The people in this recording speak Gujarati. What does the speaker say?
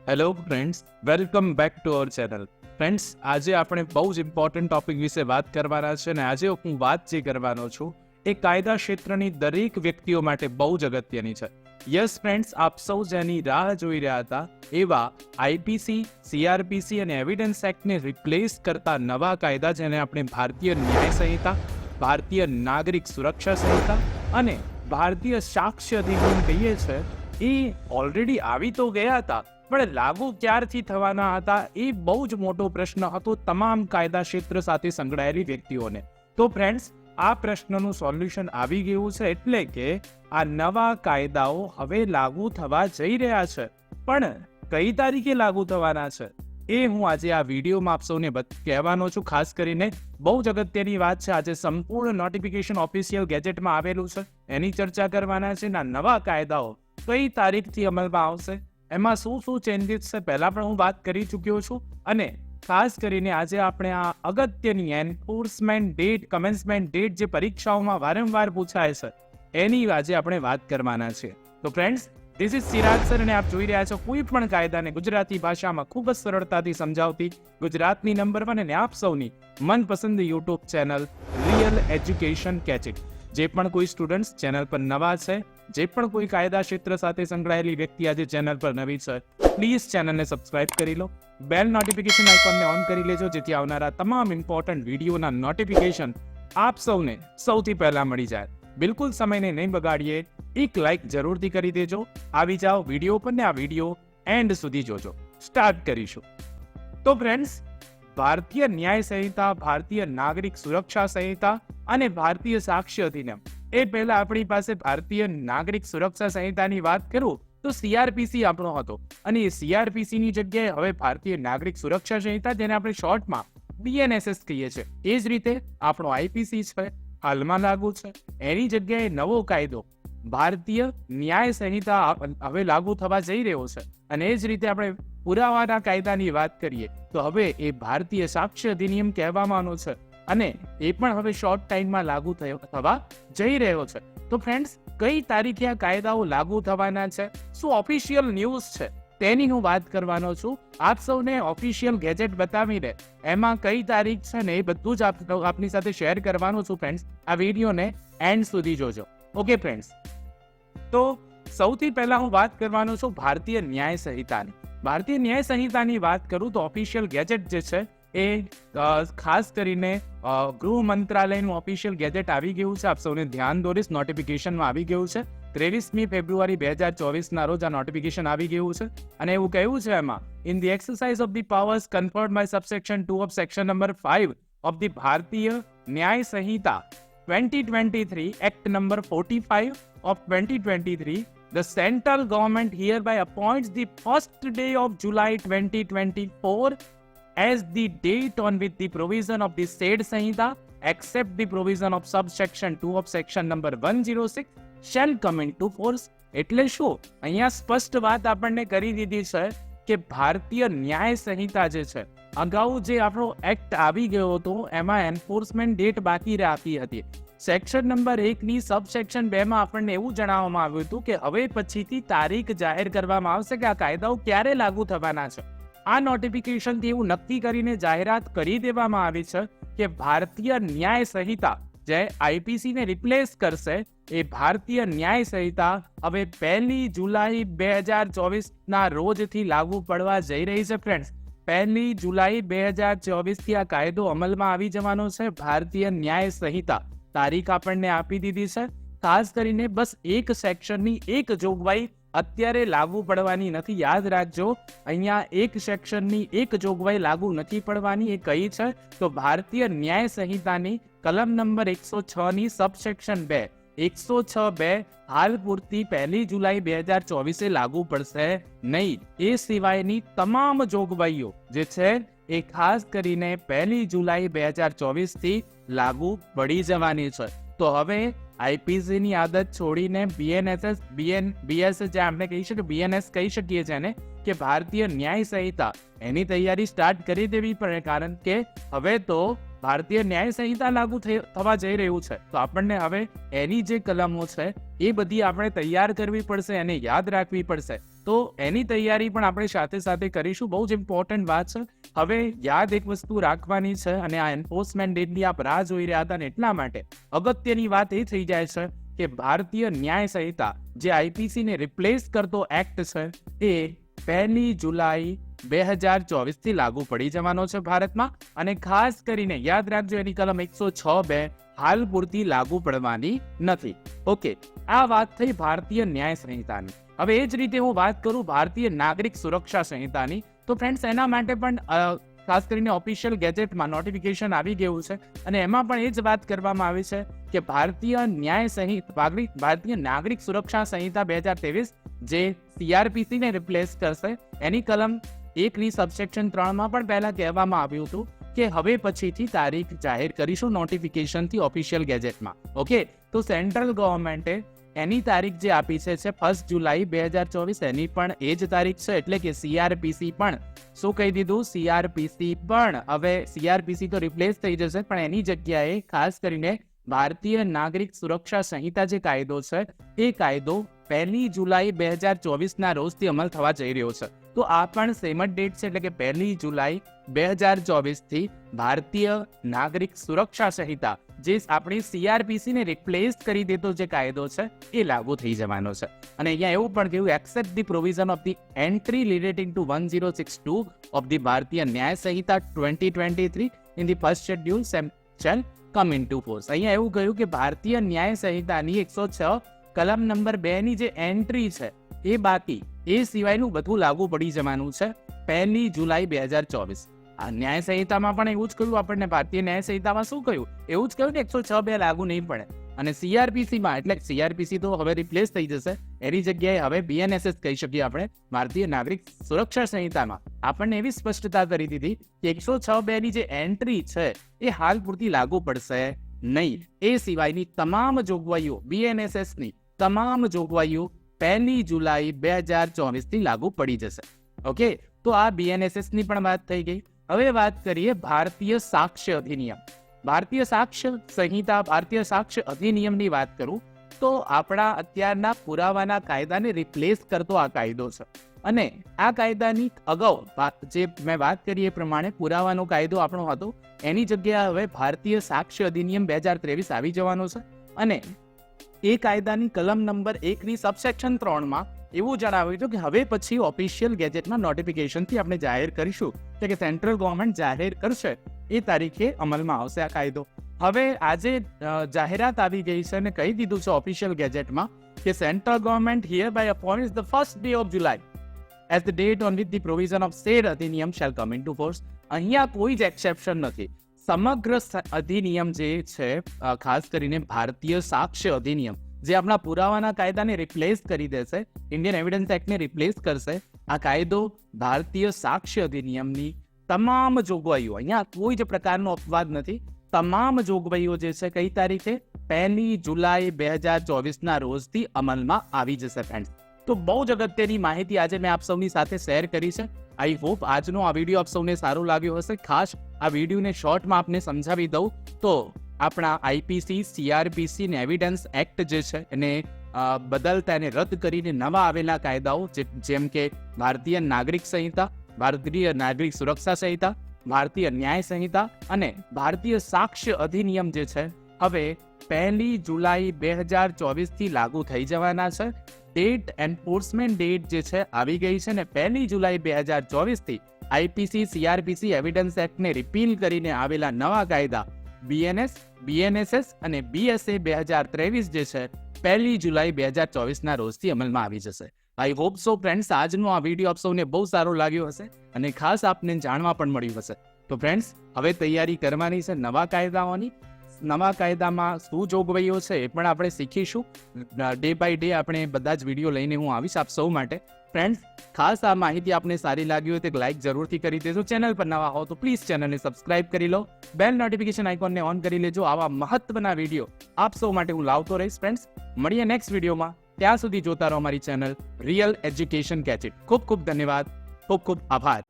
Hello friends, welcome back to our channel. Friends, આજે આપણે બહુ જ ઇમ્પોર્ટન્ટ ટોપિક વિશે વાત કરવાના છે અને આજે હું વાત જે કરવાનો છું એ કાયદા ક્ષેત્રની દરેક વ્યક્તિઓ માટે બહુ જ અગત્યની છે. યસ ફ્રેન્ડ્સ, આપ સૌ જેની રાહ જોઈ રહ્યા હતા એવા આઈપીસી, સીઆરપીસી અને એવિડન્સ એક્ટને રિપ્લેસ કરતા નવા કાયદા, જેને આપણે ભારતીય ન્યાય સંહિતા, ભારતીય નાગરિક સુરક્ષા સંહિતા અને ભારતીય સાક્ષ્ય અધિનિયમ કહીએ છીએ, એ ઓલરેડી આવી તો ગયા હતા, પણ લાગુ ક્યારથી થવાના હતા એ બહુ જ મોટો પ્રશ્ન હતો તમામ કાયદા ક્ષેત્ર સાથે સંકળાયેલી વ્યક્તિઓને. તો ફ્રેન્ડ્સ, આ પ્રશ્નનું સોલ્યુશન આવી ગયું છે, એટલે કે આ નવા કાયદાઓ હવે લાગુ થવા જઈ રહ્યા છે. પણ કઈ તારીખે લાગુ થવાના છે એ હું આજે આ વિડીયોમાં આપ સૌને કહેવાનો છું. ખાસ કરીને બહુ જ અગત્યની વાત છે, આજે સંપૂર્ણ નોટિફિકેશન ઓફિશિયલ ગેજેટમાં આવેલું છે, એની ચર્ચા કરવાના છે. નવા કાયદાઓ કઈ તારીખથી અમલમાં આવશે, એમાં શું શું ચેન્જીસ છે, પહેલા પણ હું વાત કરી ચૂક્યો છું. અને ખાસ કરીને આજે આપણે આ અગત્યની એન્ફોર્સમેન્ટ ડેટ, કમેન્સમેન્ટ ડેટ જે પરીક્ષાઓમાં વારંવાર પૂછાય છે, એની આજે આપણે વાત કરવાના છે. તો friends, this is Chirag sir અને આપ જોઈ રહ્યા છો કોઈ પણ કાયદાને ગુજરાતી ભાષામાં ખૂબ જ સરળતાથી સમજાવતી ગુજરાતની નંબર 1 અને આપ સૌની મનપસંદ યુટ્યુબ ચેનલ રિયલ એજ્યુકેશન કેચિટ. જે પણ કોઈ સ્ટુડન્ટ્સ ચેનલ પર નવા છે, જે પણ કોઈ કાયદા ક્ષેત્ર સાથે સંકળાયેલી વ્યક્તિ આજે ચેનલ પર નવી છે, પ્લીઝ ચેનલને સબસ્ક્રાઇબ કરી લો, બેલ નોટિફિકેશન આઇકોનને ઓન કરી લેજો, જેથી આવનારા તમામ ઇમ્પોર્ટન્ટ વિડીયોના નોટિફિકેશન આપ સૌને સૌથી પહેલા મળી જાય. બિલકુલ સમયને નહીં બગાડીએ, એક લાઇક જરૂરથી કરી દેજો. આવી જાઓ વિડીયો પર ને આ વિડીયો એન્ડ સુધી જોજો. સ્ટાર્ટ કરીશું. તો ફ્રેન્ડ્સ, ભારતીય ન્યાય સંહિતા, ભારતીય નાગરિક સુરક્ષા સંહિતા અને ભારતીય સાક્ષ્ય અધિનિયમ, એ પહેલા આપણી પાસે ભારતીય નાગરિક સુરક્ષા સંહિતાની વાત કરું તો સીઆરપીસી આપણો હતો, અને એ સીઆરપીસી ની જગ્યાએ હવે ભારતીય નાગરિક સુરક્ષા સંહિતા, જેને આપણે શોર્ટમાં બીએનએસએસ કહીએ છીએ, એ જ રીતે આપણો આઈપીસી છે, હાલમાં લાગુ છે. એની જગ્યાએ નવો કાયદો ભારતીય ન્યાય સંહિતા હવે લાગુ થવા જઈ રહ્યો છે. અને એ જ રીતે આપણે પુરાવાના કાયદાની વાત કરીએ તો હવે એ ભારતીય સાક્ષ્ય અધિનિયમ કહેવામાં છે, અને એ પણ હવે શોર્ટ ટાઈમમાં લાગુ થવા જઈ રહ્યો છે. તો ફ્રેન્ડ્સ, કઈ તારીખે આ કાયદાઓ લાગુ થવાના છે, શું ઓફિશિયલ ન્યૂઝ છે, તેની હું વાત કરવાનો છું. આપ સૌને ઓફિશિયલ ગેજેટ બતાવીને એમાં કઈ તારીખ છે ને એ બધું જ આપની સાથે શેર કરવાનું છું. ફ્રેન્ડ્સ, આ વિડીયોને એન્ડ સુધી જોજો. ઓકે ફ્રેન્ડ્સ, તો સૌથી પહેલા હું વાત કરવાનો છું ભારતીય ન્યાય સંહિતાની. ભારતીય ન્યાય સંહિતાની વાત કરું તો ઓફિશિયલ ગેજેટ જે છે એ ખાસ કરીને ગૃહ મંત્રાલયનું ઓફિશિયલ ગેજેટ આવી ગયું છે. આપ સૌને ધ્યાન દોરીશ, નોટિફિકેશનમાં આવી ગયું છે. 23મી ફેબ્રુઆરી 2024 રોજ આ નોટિફિકેશન આવી ગયું છે, અને એવું કહ્યું છે એમાં, in the exercise of the powers conferred by subsection 2 of section number 5 of the Bharatiya Nyaya Sanhita 2023 act number 45 of 2023, the central government hereby appoints the first day of July 2024 as the date on which the provision of the said Sanhita, except the provision of subsection 2 of section number 106, shall come into force. એટલે શું, અહીંયા સ્પષ્ટ વાત આપણને કરી દીધી છે કે ભારતીય ન્યાય સંહિતા જે છે, અગાઉ જે આપણો એક્ટ આવી ગયો હતો એમાં એન્ફોર્સમેન્ટ ડેટ બાકી રાખી હતી. સેક્શન નંબર 1 ની સબસેક્શન 2 માં આપણને એવું જણાવવામાં આવ્યું હતું કે હવે પછીથી તારીખ જાહેર કરવામાં આવશે કે આ કાયદાઓ ક્યારે લાગુ થવાના છે. આ નોટિફિકેશનથી એવું નક્કી કરીને જાહેરાત કરી દેવામાં આવી છે કે ભારતીય ન્યાય સંહિતા જે આઈપીસી ને રિપ્લેસ કરશે, એ ભારતીય ન્યાય સંહિતા હવે 1 જુલાઈ 2024 ના રોજથી લાગુ પડવા જઈ રહી છે. ફ્રેન્ડ્સ, 1 જુલાઈ 2024 થી આ કાયદો અમલમાં આવી જવાનો છે. ભારતીય ન્યાય સંહિતા તારીખ આપણને આપી દીધી છે. ખાસ કરીને બસ એક સેક્શનની એક જોગવાઈ અત્યારે લાગુ પડવાની નથી. યાદ રાખજો, અહીંયા એક સેક્શનની એક જોગવાઈ લાગુ નથી પડવાની. એ કઈ છે તો ભારતીય ન્યાય સંહિતાની કલમ નંબર 106 ની સબસેક્શન 2, 106(2) હાલ પૂરતી 1 જુલાઈ 2024 લાગુ પડશે નહીં. એ સિવાયની તમામ જોગવાઈઓ જે છે એ ખાસ કરીને 1 જુલાઈ 2024 થી લાગુ પડી જવાની છે. તો હવે આઈપીસી ની આદત છોડીને બીએનએસએસ, બીએસ જે આપણે કહી શકીએ, બીએનએસ કહી શકીએ છીએ ને, કે ભારતીય ન્યાય સંહિતા, એની તૈયારી સ્ટાર્ટ કરી દેવી પડે. કારણ કે હવે તો ભારતીય ન્યાય સંહિતા લાગુ થવા જઈ રહ્યું છે, તો આપણને હવે એની જે કલમો છે એ બધી આપણે તૈયાર કરવી પડશે અને યાદ રાખવી પડશે. તો એની તૈયારી પણ આપણે સાથે સાથે કરીશું. બહુ જ ઇમ્પોર્ટન્ટ વાત છે. હવે યાદ એક વસ્તુ રાખવાની છે, અને આ એન્ફોર્સમેન્ટ ડેટની આપ રાહ જોઈ રહ્યા હતા ને એટલા માટે અગત્યની વાત એ થઈ જાય છે કે ભારતીય ન્યાય સંહિતા જે આઈપીસી ને રિપ્લેસ કરતો એક્ટ છે એ 1 જુલાઈ 2024 થી લાગુ પડી જવાનો છે ભારતમાં. અને ખાસ કરીને યાદ રાખજો, એની કલમ 106(2) હાલ પૂરતી લાગુ પડવાની નથી. ઓકે, આ વાત થઈ ભારતીય ન્યાય સંહિતાની. હવે એ જ રીતે હું વાત કરું ભારતીય નાગરિક સુરક્ષા સંહિતાની, તો ફ્રેન્ડ્સ એના માટે પણ ખાસ કરીને ઓફિશિયલ ગેજેટમાં નોટિફિકેશન આવી ગયું છે, અને એમાં પણ એ જ વાત કરવામાં આવી છે કે ભારતીય નાગરિક સુરક્ષા સંહિતા 2023 જે CRPC ને રિપ્લેસ કરશે, એની કલમ 1 સબસેક્શન 3 પણ પહેલા કહેવામાં આવ્યું હતું કે હવે પછીથી તારીખ જાહેર કરીશું નોટિફિકેશનથી ઓફિશિયલ ગેજેટમાં. ઓકે, તો સેન્ટ્રલ ગવર્મેન્ટે એની તારીખ જે આપી છે 1 જુલાઈ 2024, એની પણ એ જ તારીખ છે. એટલે કે CRPC પણ શું કહી દીધું, CRPC પણ હવે CRPC તો રિપ્લેસ થઈ જશે, પણ એની જગ્યાએ ખાસ કરીને ભારતીય નાગરિક સુરક્ષા સંહિતા જે કાયદો છે એ કાયદો 1 જુલાઈ 2024 ના રોજથી અમલ થવા જઈ રહ્યો છે. તો આ પણ સેમ જ ડેટ છે, એટલે કે 1 જુલાઈ 2024 થી ભારતીય નાગરિક સુરક્ષા સંહિતા જે આપણી CRPC ને રિપ્લેસ કરી દેતો જે કાયદો છે એ લાગુ થઈ જવાનો છે. અને અહીંયા એવું પણ કહ્યું, except the provision of the entry relating to 1062 of the Bharatiya Nyaya Sanhita 2023 in the first schedule shall come into force. અહીંયા એવું કહ્યું કે ભારતીય ન્યાય સંહિતાની 106 કલમ નંબર 2 ની જે એન્ટ્રી છે એ બાકી, એ સિવાયનું બધું લાગુ પડી જવાનું છે 1 જુલાઈ 2024. આ ન્યાય સંહિતામાં પણ એવું જ કહ્યું આપણને. ભારતીય ન્યાય સંહિતામાં શું કહ્યું, એવું જ કહ્યું કે 106(2) લાગુ નહીં પડે. અને CRPC માં, એટલે CRPC તો હવે રિપ્લેસ થઈ જશે, એની જગ્યાએ હવે BNSS કહી શકીએ આપણે. ભારતીય નાગરિક સુરક્ષા સંહિતામાં આપણને એવી સ્પષ્ટતા કરી દીધી કે 106(2) ની જે એન્ટ્રી છે એ હાલ પૂરતી લાગુ પડશે નહીં. એ સિવાયની તમામ જોગવાઈઓ, BNSS ની તમામ જોગવાઈઓ 1 જુલાઈ 2024 થી લાગુ પડી જશે. ઓકે, તો આ BNSS ની પણ વાત થઈ ગઈ. હવે વાત કરીએ ભારતીય સાક્ષ્ય અધિનિયમ. ભારતીય સાક્ષ્ય સંહિતા, ભારતીય સાક્ષ્ય અધિનિયમની વાત કરું તો આપણા અત્યારના પુરાવાના કાયદાને રિપ્લેસ કરતો આ કાયદો છે. અને આ કાયદાની અગાઉ જે મેં વાત કરી એ પ્રમાણે પુરાવાનો કાયદો આપણો હતો, એની જગ્યાએ હવે ભારતીય સાક્ષ્ય અધિનિયમ 2023 આવી જવાનો છે. અને એ કાયદાની કલમ નંબર 1 સબસેક્શન 3 એવું જણાવ્યું હતું કે હવે પછી ઓફિશિયલ ગેજેટમાં નોટિફિકેશનથી આપણે જાહેર કરીશું, એટલે કે સેન્ટ્રલ ગવર્મેન્ટ જાહેર કરશે એ તારીખે અમલમાં આવશે આ કાયદો. હવે આજે જાહેરાત આવી ગઈ છે અને કહી દીધું છે ઓફિશિયલ ગેજેટમાં કે central government hereby appoints the first day of July as the date on which the provision of said અધિનિયમ shall come into force. અહીંયા કોઈ જ એક્સેપ્શન નથી. સમગ્ર અધિનિયમ જે છે, ખાસ કરીને ભારતીય સાક્ષ્ય અધિનિયમ જે આપણા પુરાવાના કાયદાને રિપ્લેસ કરી દેશે, ઇન્ડિયન એવિડન્સ એક્ટને રિપ્લેસ કરશે, આ કાયદો ભારતીય સાક્ષ્ય અધિનિયમની તમામ જોગવાઈઓ, અહીંયા કોઈ જ પ્રકારનો અપવાદ નથી, તમામ જોગવાઈઓ જે છે કઈ તારીખે 1 જુલાઈ 2024 ના રોજથી અમલમાં આવી જશે ફ્રેન્ડ્સ. તો બહુ જ અગત્યની માહિતી આજે મેં આપ સૌની સાથે શેર કરી છે. આઈ હોપ આજનો આ વિડીયો આપ સૌને સારો લાગ્યો હશે. ખાસ આ વિડીયોને શોર્ટમાં આપને સમજાવી દઉં તો આપણા આઈપીસી, CRPC ને એવિડન્સ એક્ટ જે છે એને બદલતા, એને રદ કરીને નવા આવેલા કાયદાઓ જેમ કે ભારતીય નાગરિક સંહિતા, ભારતીય નાગરિક સુરક્ષા સંહિતા, ભારતીય ન્યાય સંહિતા અને ભારતીય સાક્ષ્ય અધિનિયમ જે છે હવે 1 જુલાઈ 2024 થી લાગુ થઈ જવાના છે. ડેટ, એન્ફોર્સમેન્ટ ડેટ જે છે આવી ગઈ છે ને 1 જુલાઈ 2024 થી આઈપીસી, CRPC એવિડન્સ એક્ટને રિપીલ કરીને આવેલા નવા કાયદા BNSS અને BSA 2023 જે છે 1 જુલાઈ 2024 ના રોજથી અમલમાં આવી જશે. આઈ હોપ સો ફ્રેન્ડ્સ આજનો આ વિડીયો આપ સૌને બહુ સારો લાગ્યો હશે અને ખાસ આપને જાણવા પણ મળ્યું હશે. તો ફ્રેન્ડ્સ હવે તૈયારી કરવાની છે નવા કાયદાઓની. નવા કાયદામાં શું જોગવાઈઓ છે એ પણ આપણે શીખીશું. ડે બાય ડે આપણે બધા જ વિડીયો લઈને હું આવીશ આપ સૌ માટે. ફ્રેન્ડ્સ ખાસ આ માહિતી આપને સારી લાગી હોય તો લાઈક જરૂરથી કરી દેજો. ચેનલ પર નવા હો તો પ્લીઝ ચેનલને સબસ્ક્રાઇબ કરી લો, બેલ નોટિફિકેશન આઇકોનને ઓન કરી લેજો. આવા મહત્વના વિડીયો આપ સૌ માટે હું લાવતો રહીશ. ફ્રેન્ડ્સ મળીએ નેક્સ્ટ વિડીયોમાં. ત્યાં સુધી જોતા રહો અમારી ચેનલ રિયલ એજ્યુકેશન ગેજેટ. ખૂબ ખૂબ ધન્યવાદ, ખૂબ ખૂબ આભાર.